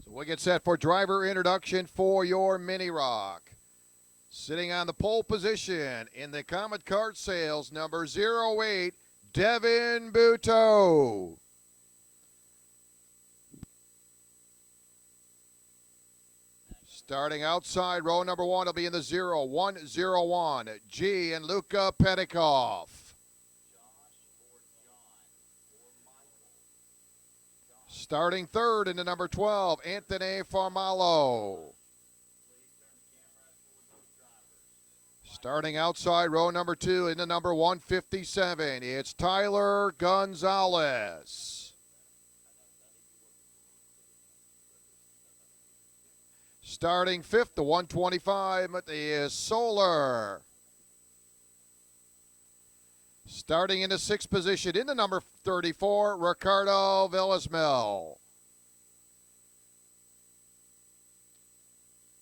So we'll get set for driver introduction for your Mini Rock. Sitting on the pole position in the Comet Kart Sales, number 08, Devin Buteau. Starting outside, row number 1 will be in the 0-1-0-1, Gianluca Petikoff. Starting third in the number 12, Anthony Formalo. Starting outside, row number 2 in the number 157, it's Tyler Gonzalez. Starting fifth, the 125, Matthias Soler. Starting in the sixth position, in the number 34, Ricardo Villasmil.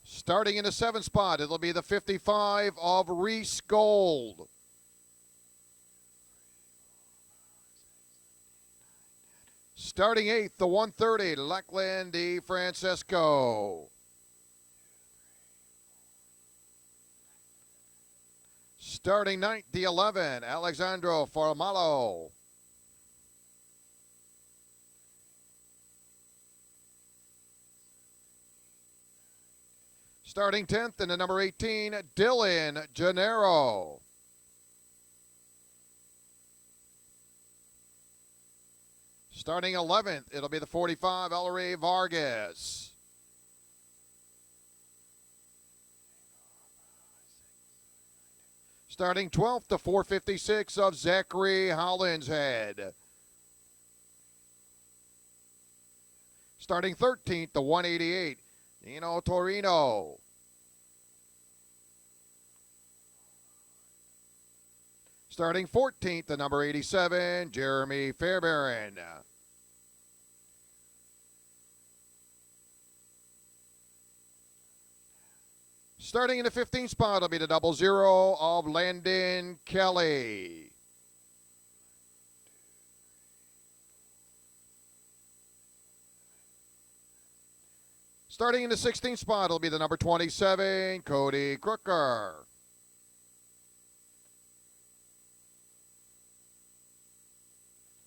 Starting in the seventh spot, it'll be the 55 of Reese Gold. Starting eighth, the 130, Lachlan Di Francesco. Starting ninth, the 11, Alexandro Formalo. Starting 10th in the number 18, Dylan Gennaro. Starting 11th, it'll be the 45, Ellery Vargas. Starting 12th, the 456 of Zachary Hollinshead. Starting 13th, the 188, Nino Torino. Starting 14th, the number 87, Jeremy Fairbairn. Starting in the 15th spot will be the 00 of Landon Kelly. Starting in the 16th spot will be the number 27, Cody Crooker.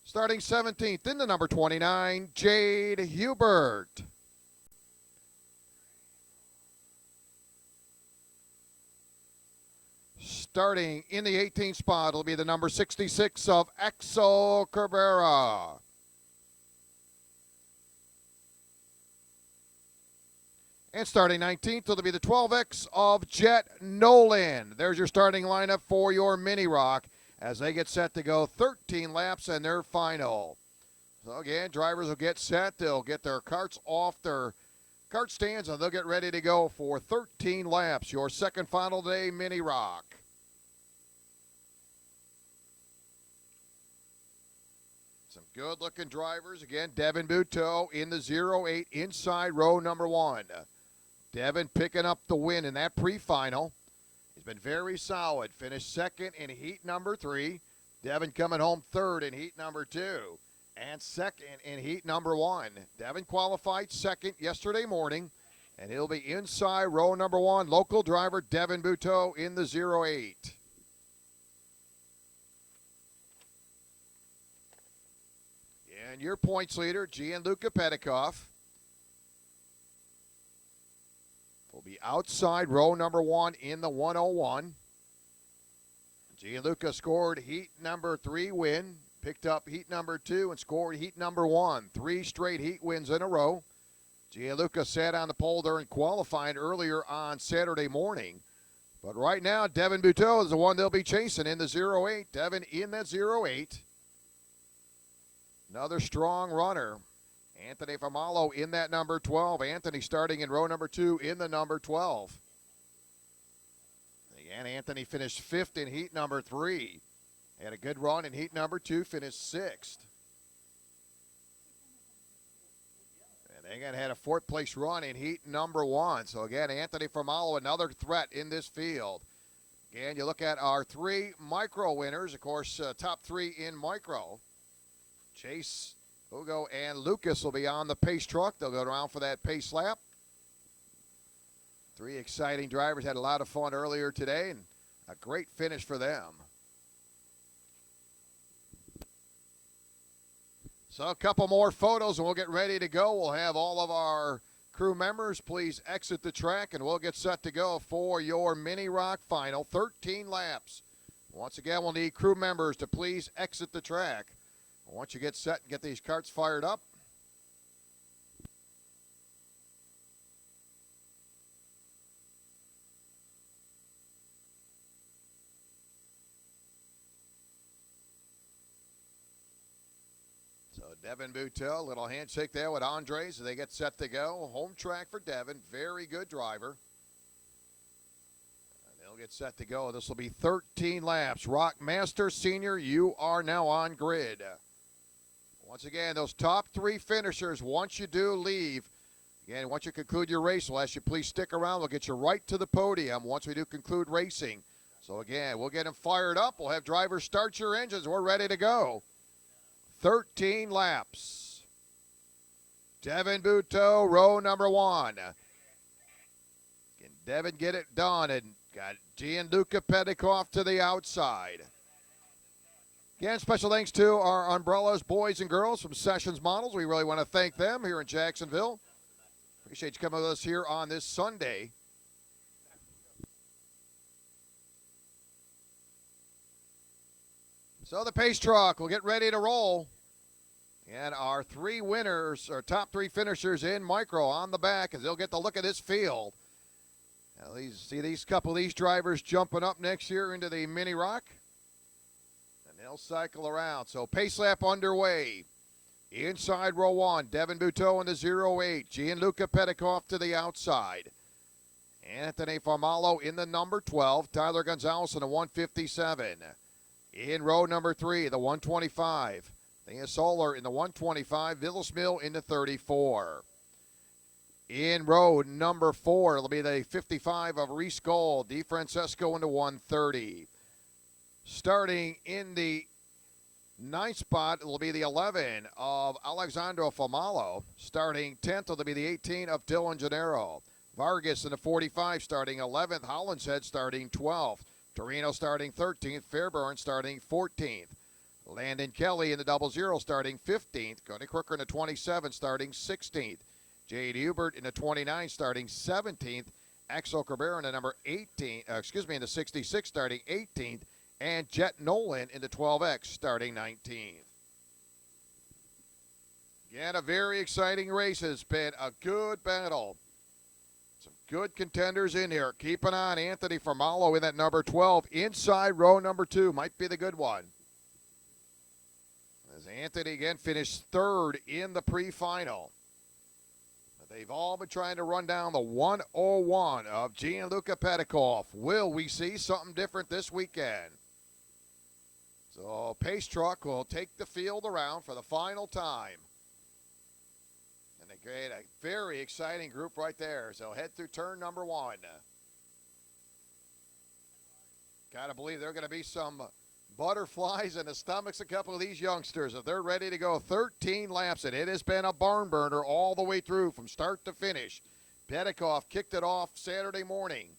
Starting 17th in the number 29, Jade Hubert. Starting in the 18th spot will be the number 66 of Axel Cabrera. And starting 19th will be the 12X of Jet Nolan. There's your starting lineup for your Mini Rock as they get set to go 13 laps in their final. So again, drivers will get set. They'll get their carts off their kart stands and they'll get ready to go for 13 laps. Your second final day Mini Rock. Some good-looking drivers. Again, Devin Buteau in the 08 inside row number 1. Devin picking up the win in that pre-final. He's been very solid. Finished second in heat number 3. Devin coming home third in heat number 2. And second in heat number 1. Devin qualified second yesterday morning. And he'll be inside row number 1. Local driver Devin Buteau in the 08. And your points leader, Gianluca Petikoff, will be outside row number 1 in the 101. Gianluca scored heat number 3 win, picked up heat number 2, and scored heat number 1. 3 straight heat wins in a row. Gianluca sat on the pole during qualifying earlier on Saturday morning. But right now, Devin Buteau is the one they'll be chasing in the 08. Devin in that 08. Another strong runner. Anthony Formalo in that number 12. Anthony starting in row number 2 in the number 12. Again, Anthony finished 5th in heat number 3. Had a good run in heat number 2, finished 6th. And again, had a 4th place run in heat number 1. So again, Anthony Formalo, another threat in this field. Again, you look at our 3 micro winners. Of course, top 3 in micro. Chase Hugo and Lucas will be on the pace truck. They'll go around for that pace lap. Three exciting drivers had a lot of fun earlier today, and a great finish for them. So a couple more photos, and we'll get ready to go. We'll have all of our crew members please exit the track, and we'll get set to go for your Mini Rock final. 13 laps. Once again, we'll need crew members to please exit the track. Once you get set and get these carts fired up, so Devin Buteau, little handshake there with Andres as they get set to go. Home track for Devin, very good driver. And they'll get set to go. This will be 13 laps. Rockmaster Senior, you are now on grid. Once again, those top three finishers, once you do leave, again, once you conclude your race, we'll ask you please stick around. We'll get you right to the podium once we do conclude racing. So again, we'll get them fired up. We'll have drivers start your engines. We're ready to go. 13 laps. Devin Buteau, row number 1. Can Devin get it done? And got Gianluca Petikoff to the outside. Again, special thanks to our Umbrellas boys and girls from Sessions Models. We really want to thank them here in Jacksonville. Appreciate you coming with us here on this Sunday. So the pace truck will get ready to roll. And our three winners, our top three finishers in micro on the back, as they'll get to look at this field. Now, see these couple of these drivers jumping up next year into the Mini Rock. They'll cycle around. So pace lap underway. Inside row 1, Devin Buteau in the 08. Gianluca Petikoff to the outside. Anthony Formalo in the number 12. Tyler Gonzalez in the 157. In row number 3, the 125. Thea Solar in the 125. Villas Mill in the 34. In row number 4, it'll be the 55 of Reese Gold. DeFrancesco in the 130. Starting in the 9th spot, it will be the 11 of Alexandro Formalo. Starting 10th, it'll be the 18 of Dylan Gennaro. Vargas in the 45, starting 11th. Hollinshead starting 12th. Torino starting 13th. Fairburn starting 14th. Landon Kelly in the 00, starting 15th. Gunny Crooker in the 27, starting 16th. Jade Hubert in the 29, starting 17th. Axel Cabrera in the number 18, in the 66, starting 18th. And Jet Nolan in the 12X, starting 19th. Again, a very exciting race. It's been a good battle. Some good contenders in here. Keep an eye on Anthony Formalo in that number 12. Inside row number 2 might be the good one. As Anthony again finished 3rd in the pre-final. They've all been trying to run down the 101 of Gianluca Petikoff. Will we see something different this weekend? So pace truck will take the field around for the final time. And a very exciting group right there. So head through turn number 1. Gotta believe there are going to be some butterflies in the stomachs of a couple of these youngsters if they're ready to go. 13 laps, and it has been a barn burner all the way through from start to finish. Petikoff kicked it off Saturday morning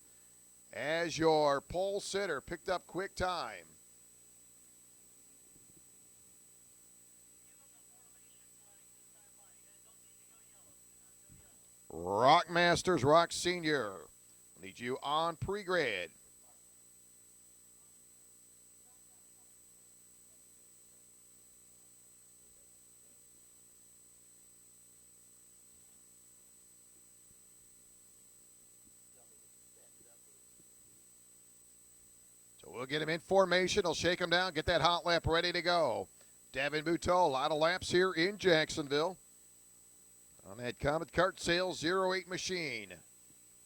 as your pole sitter, picked up quick time. Rockmasters, Rock Senior. Need you on pre-grid. So we'll get him in formation. He'll shake him down, get that hot lap ready to go. Devin Buteau, a lot of laps here in Jacksonville. On that Comet Kart Sales 08 machine.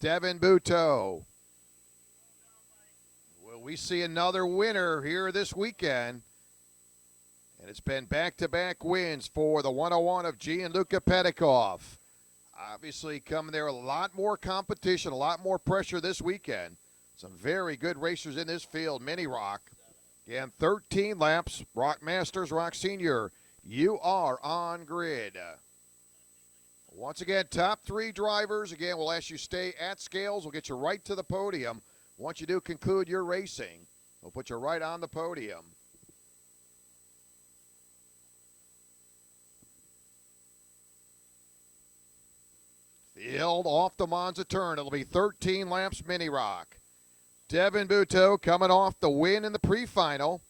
Devin Buteau. Will we see another winner here this weekend? And it's been back-to-back wins for the 101 of Gianluca Petikoff. Obviously coming there, a lot more competition, a lot more pressure this weekend. Some very good racers in this field. Mini Rock. Again, 13 laps. Rockmasters, Rock Senior. You are on grid. Once again, top three drivers. Again, we'll ask you stay at scales. We'll get you right to the podium. Once you do conclude your racing, we'll put you right on the podium. Field off the Monza turn. It'll be 13 laps mini rock. Devin Buteau coming off the win in the pre-final.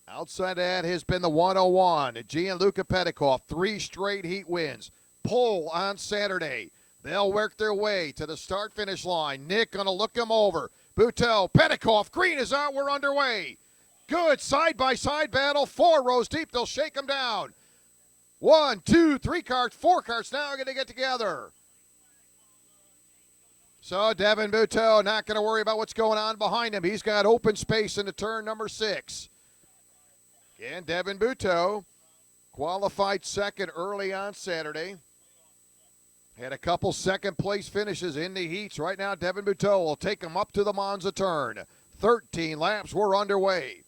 Outside that has been the 101. Gianluca Petikoff, 3 straight heat wins. Pole on Saturday. They'll work their way to the start-finish line. Nick going to look him over. Buteau, Petikoff, green is out. We're underway. Good side-by-side battle. 4 rows deep. They'll shake them down. 1, 2, 3 carts, 4 carts now going to get together. So Devin Buteau not going to worry about what's going on behind him. He's got open space into turn number 6. And Devin Buteau qualified second early on Saturday. Had a couple second-place finishes in the heats. Right now, Devin Buteau will take him up to the Monza turn. 13 laps, we're underway.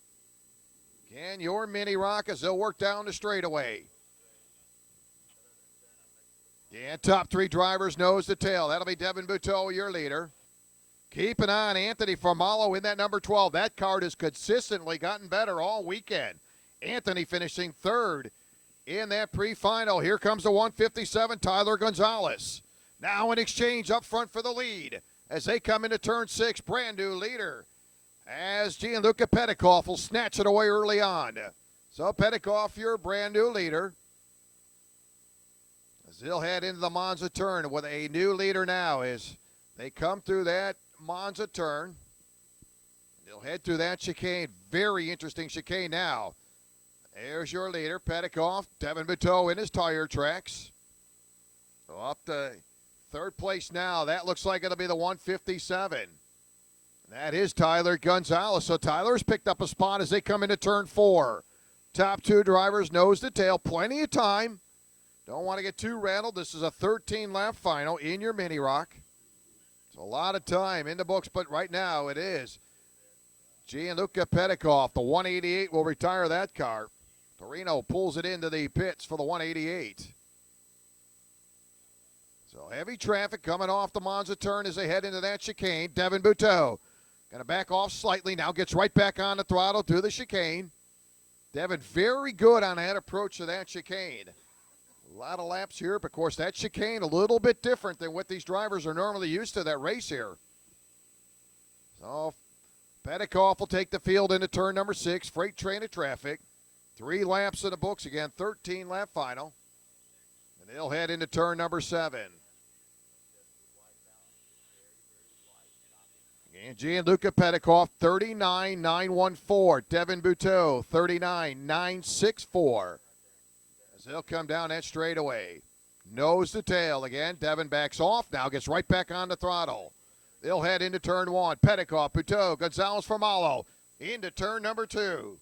Again, your mini rock as they'll work down the straightaway. And top 3 drivers nose to tail. That'll be Devin Buteau, your leader. Keep an eye on Anthony Formalo in that number 12. That card has consistently gotten better all weekend. Anthony finishing third in that pre-final. Here comes the 157, Tyler Gonzalez. Now an exchange up front for the lead as they come into turn 6. Brand new leader as Gianluca Petikoff will snatch it away early on. So Petikoff, your brand new leader. As they'll head into the Monza turn with a new leader now as they come through that Monza turn. They'll head through that chicane. Very interesting chicane now. There's your leader, Petikoff. Devin Buteau in his tire tracks. So up to third place now. That looks like it'll be the 157. That is Tyler Gonzalez. So Tyler's picked up a spot as they come into turn 4. Top 2 drivers nose to tail. Plenty of time. Don't want to get too rattled. This is a 13-lap final in your mini rock. It's a lot of time in the books, but right now it is. Gianluca Petikoff, the 188, will retire that car. Torino pulls it into the pits for the 188. So heavy traffic coming off the Monza turn as they head into that chicane. Devin Buteau going to back off slightly. Now gets right back on the throttle through the chicane. Devin very good on that approach to that chicane. A lot of laps here, but of course that chicane a little bit different than what these drivers are normally used to that race here. So Petikoff will take the field into turn number 6. Freight train of traffic. 3 laps in the books again, 13-lap final. And they'll head into turn number 7. And Gianluca Petikoff, 39.914. Devin Buteau, 39.964. As they'll come down that straightaway. Nose to tail again. Devin backs off, now gets right back on the throttle. They'll head into turn 1. Petikoff, Buteau, Gonzalez Formalo into turn number 2.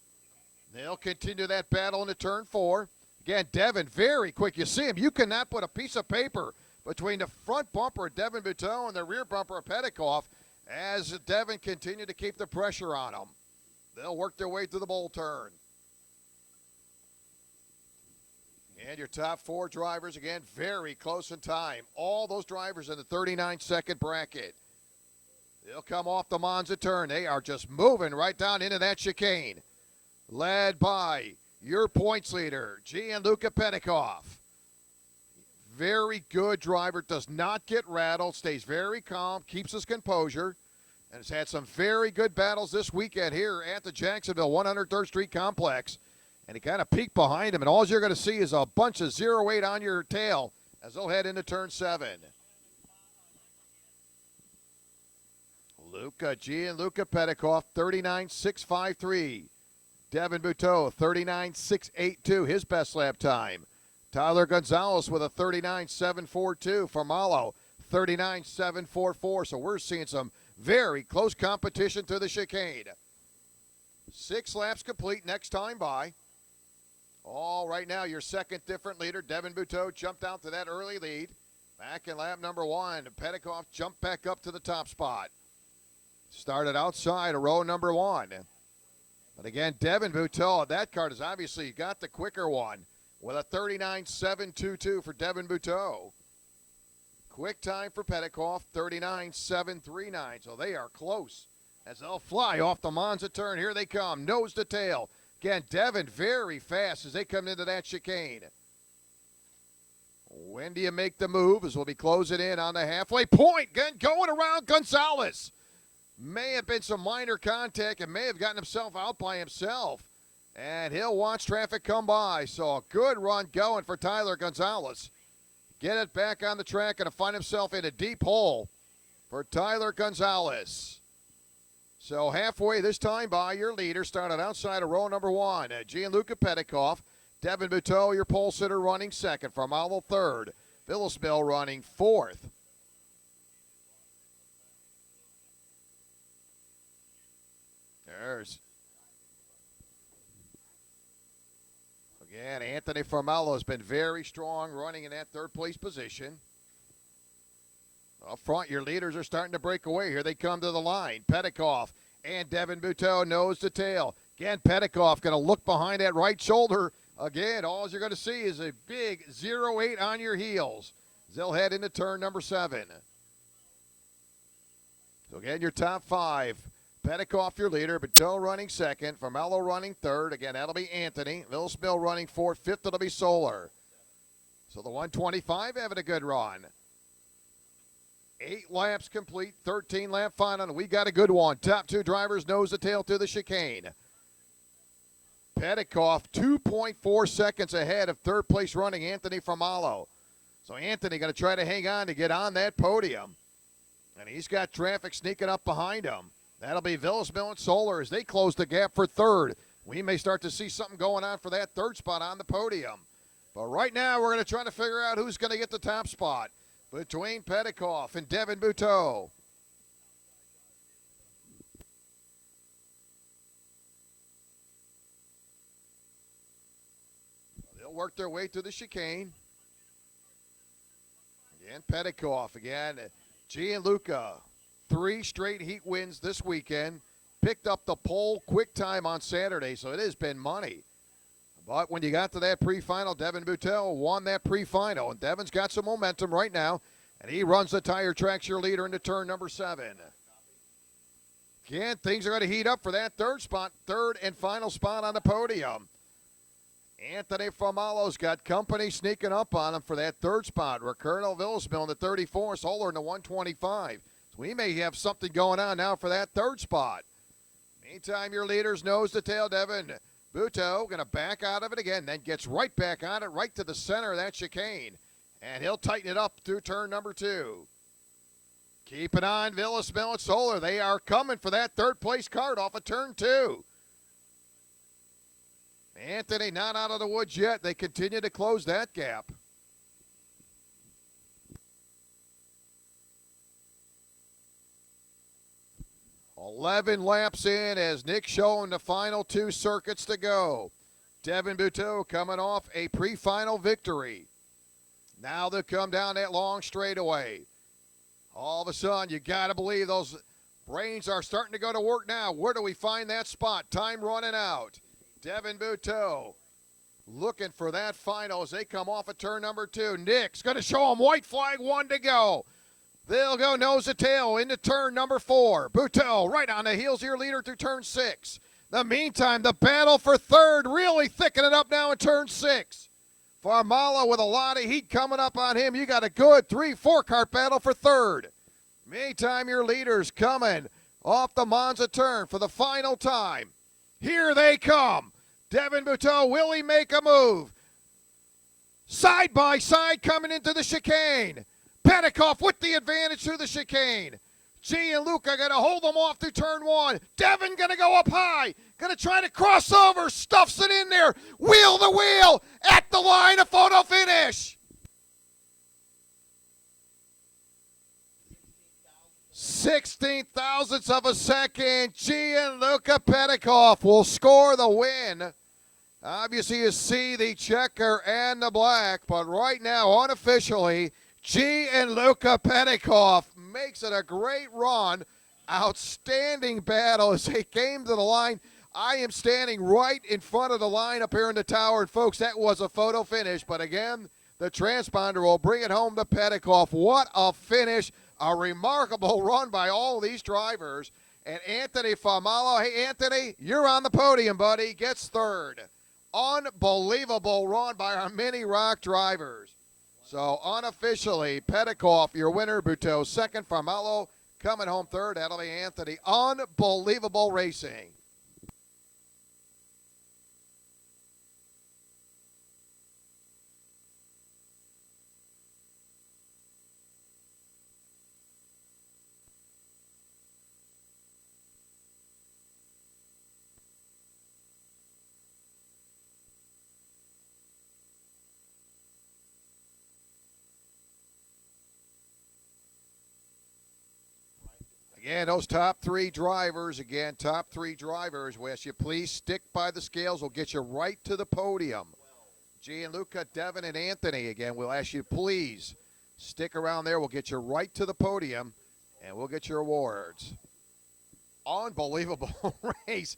They'll continue that battle into turn 4. Again, Devin very quick. You see him. You cannot put a piece of paper between the front bumper of Devin Buteau and the rear bumper of Petikoff as Devin continued to keep the pressure on him. They'll work their way through the bowl turn. And your top 4 drivers, again, very close in time. All those drivers in the 39-second bracket. They'll come off the Monza turn. They are just moving right down into that chicane. Led by your points leader, Gianluca Petikoff. Very good driver, does not get rattled, stays very calm, keeps his composure, and has had some very good battles this weekend here at the Jacksonville 103rd Street Complex. And he kind of peeked behind him, and all you're going to see is a bunch of 08 on your tail as they'll head into turn 7. Gianluca Petikoff, 39.653. Devin Buteau, 39.682, his best lap time. Tyler Gonzalez with a 39.742. Formalo, 39.744. So we're seeing some very close competition to the chicane. 6 laps complete next time by. All right now, your second different leader, Devin Buteau, jumped out to that early lead. Back in lap number 1, Petikoff jumped back up to the top spot. Started outside of row number 1. But again, Devin Buteau, that card is obviously got the quicker one. with a 39.722 for Devin Buteau. Quick time for Petikoff, 39.739. So they are close as they'll fly off the Monza turn. Here they come, nose to tail. Again, Devin very fast as they come into that chicane. When do you make the move as we'll be closing in on the halfway point? Going around Gonzalez. May have been some minor contact and may have gotten himself out by himself. And he'll watch traffic come by. So a good run going for Tyler Gonzalez. Get it back on the track and to find himself in a deep hole for Tyler Gonzalez. So halfway this time by your leader, started outside of row number one. Gianluca Petikoff, Devin Buteau, your pole sitter, running second. Farmalo third. Villasmil running fourth. There's again, Anthony Farmalo has been very strong running in that third place position. Up front, your leaders are starting to break away. Here they come to the line. Petikoff and Devin Buteau nose to tail. Again, Petikoff going to look behind that right shoulder. Again, all you're going to see is a big 0-8 on your heels. They'll head into turn number 7. So again, your top 5. Petikoff, your leader. Buteau running second. Farmalo running third. Again, that'll be Anthony. Villasmil running fourth. Fifth, it'll be Solar. So the 125 having a good run. 8 laps complete, 13-lap final. We got a good one. Top 2 drivers nose to tail through the chicane. Petikoff 2.4 seconds ahead of third place running Anthony Farmalo. So Anthony going to try to hang on to get on that podium. And he's got traffic sneaking up behind him. That'll be Villasmil and Solar as they close the gap for third. We may start to see something going on for that third spot on the podium. But right now we're going to try to figure out who's going to get the top spot between Petikoff and Devin Buteau. They'll work their way through the chicane. Again, Petikoff again. Gianluca, 3 straight heat wins this weekend. Picked up the pole quick time on Saturday, so it has been money. But when you got to that pre-final, Devin Buteau won that pre-final. And Devin's got some momentum right now. And he runs the tire tracks your leader into turn number 7. Again, things are going to heat up for that third and final spot on the podium. Anthony Farmalo's got company sneaking up on him for that third spot. Ricardo Villasmil in the 34, Solar in the 125. So we may have something going on now for that third spot. Meantime, your leader's nose to tail, Devin Buteau going to back out of it again, then gets right back on it, right to the center of that chicane. And he'll tighten it up through turn number 2. Keep it on, Villasmil and Solar. They are coming for that third place card off of turn 2. Anthony not out of the woods yet. They continue to close that gap. "11 laps in as Nick showing the final 2 circuits to go. Devin Buteau coming off a pre-final victory. Now they'll come down that long straightaway. All of a sudden, you got to believe those brains are starting to go to work now. Where do we find that spot? Time running out. Devin Buteau looking for that final as they come off of turn number 2. Nick's going to show them white flag, 1 to go. They'll go nose to tail into turn number 4. Buteau right on the heels of your leader through turn 6. In the meantime, the battle for third really thickening up now in turn 6. Farmalo with a lot of heat coming up on him. You got a good 3-4 kart battle for third. Meantime, your leaders coming off the Monza turn for the final time. Here they come. Devin Buteau, will he make a move? Side by side coming into the chicane. Petikoff with the advantage through the chicane. Gianluca going to hold them off through turn 1. Devin going to go up high. Going to try to cross over. Stuffs it in there. Wheel to wheel at the line of photo finish. 16 thousandths of a second. Gianluca Petikoff will score the win. Obviously, you see the checker and the black, but right now, unofficially, Gianluca Petikoff makes it a great run. Outstanding battle as they came to the line. I am standing right in front of the line up here in the tower, and folks, that was a photo finish. But again, the transponder will bring it home to Petikoff. What a finish. A remarkable run by all these drivers. And Anthony Famalo, hey, Anthony, you're on the podium, buddy. Gets third. Unbelievable run by our Mini Rock drivers. So unofficially, Petikoff, your winner. Buteau second. Famalo coming home third. That'll be Anthony. Unbelievable racing. Again, those top three drivers, we ask you please stick by the scales. We'll get you right to the podium. Gianluca, Devin, and Anthony, again, we'll ask you please stick around there. We'll get you right to the podium, and we'll get your awards. Unbelievable race.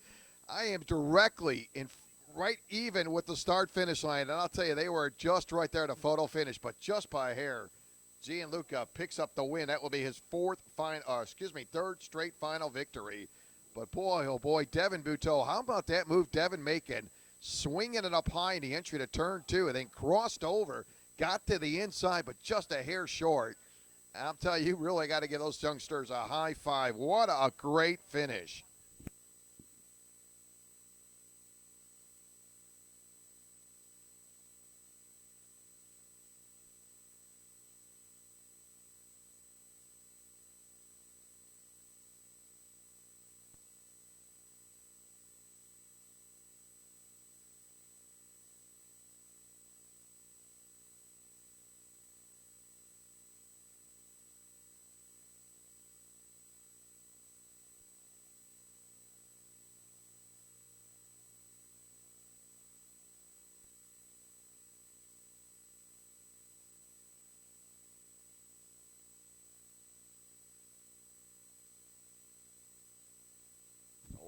I am directly in right even with the start-finish line, and I'll tell you, they were just right there to photo finish, but just by a hair. Gianluca picks up the win. That will be his third straight final victory. But boy, oh boy, Devin Buteau, how about that move Devin making? Swinging it up high in the entry to turn two and then crossed over, got to the inside, but just a hair short. I'll tell you, you really got to give those youngsters a high five. What a great finish.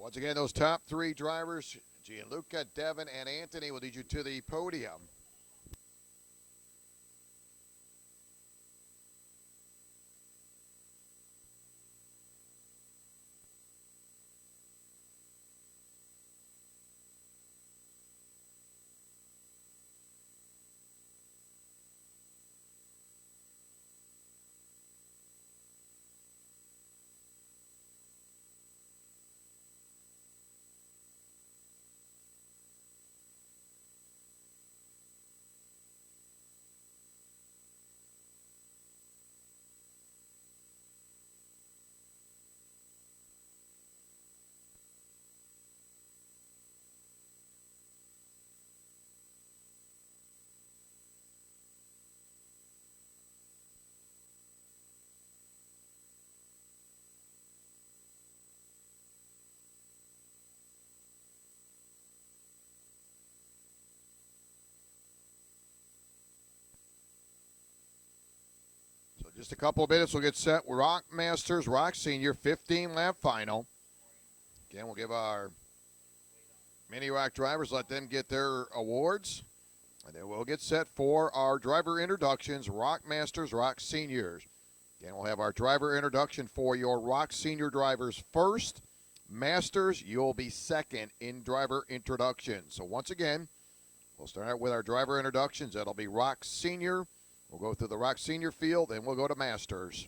Once again, those top three drivers, Gianluca, Devin, and Anthony, will lead you to the podium. Just a couple of minutes, we'll get set. Rock Masters, Rock Senior, 15-lap final. Again, we'll give our Mini Rock drivers, let them get their awards. And then we'll get set for our driver introductions, Rock Masters, Rock Seniors. Again, we'll have our driver introduction for your Rock Senior drivers first. Masters, you'll be second in driver introduction. So once again, we'll start out with our driver introductions. That'll be Rock Senior. We'll go through the Rock Senior field, and we'll go to Masters.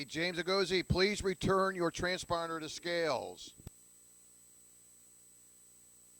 James Agozi, please return your transponder to scales.